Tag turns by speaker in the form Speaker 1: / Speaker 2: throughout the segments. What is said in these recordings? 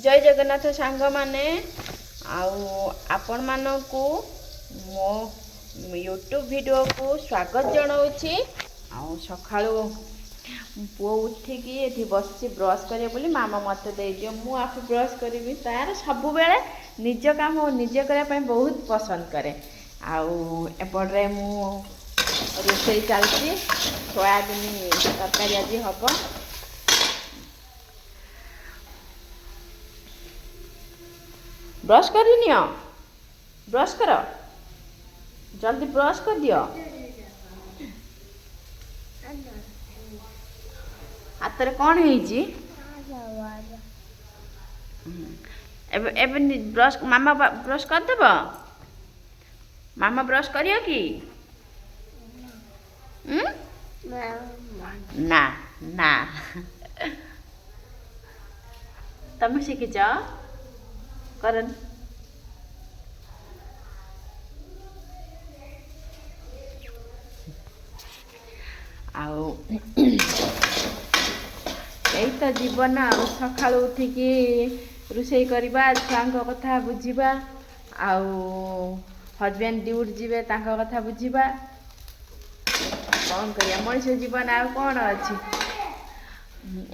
Speaker 1: जय जगन्नाथ सांग माने आपण मानकु मो यूट्यूब वीडियो को स्वागत जनाऊँगी। सकाळु पुओ उठिकी ये बस ब्रश करे बोली मामा मत दे दियो मु आप ब्रश करी तार सब बेले निज काम निजे करने बहुत पसंद करे। एपटे मु रोषे चलती सोयाबीन तरकारी आज हम ब्रश कर नियो ब्रश कर जल्दी ब्रश कर दियो हाथ रे कौन है जी एबे ब्रश मामा ब्रश कर देबो मामा ब्रश करियो कि ना ना तुम शिखिच करन यही तो जीवन सका उठिकी रोषे करवा छुआ कथा बुझा हजबैंड ड्यूटी जीवे कथा बुझा कौन करिया मनीष जीवन आ कौन अच्छी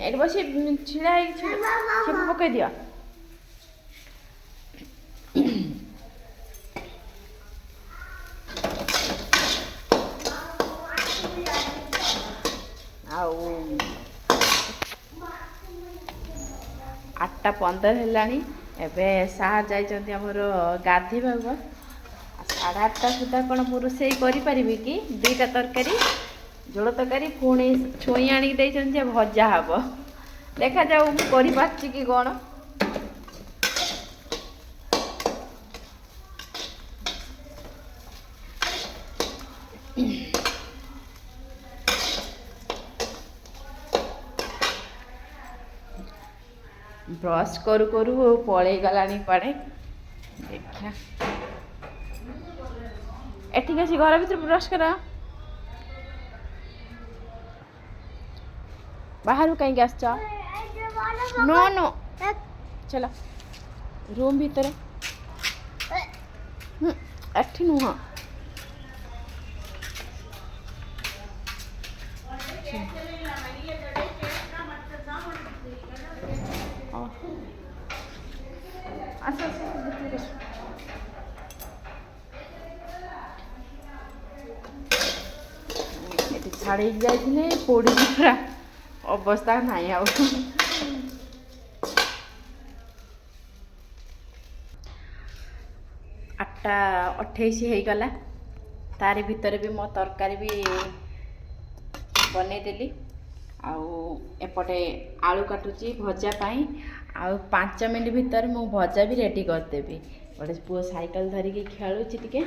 Speaker 1: ये बस छिड़ा छेप पकई दिया आठटा 15 हेलानी एबे सार जाइछन्ती हमर गाधी बाबा 8:30 सुधा कोन मु रोषे करि परिबी कि दुईटा तरकारी झोल तरकारी पुणी छुई आनी देइछन जे भजा हबो देखा जाऊ करि पाछि कि कोन ब्रश करू करू पड़े गलानी पड़े देखा एठिक आसी घर भीतर ब्रश कर बाहर कहीं आस नो नो चलो रूम भीतर एठी नुह छाड़ी जाइए पड़ी पूरा अवस्था नहीं आ 8:28 हो गला तारी भितर भी मो तरकारी भी बनईदेली एपटे आलू काटुची भजा पाई 5 मिनट भीतर मु भजा भी रेडी करदेवी गोटे पुओ साइकिल धरिकी खेलुची टिके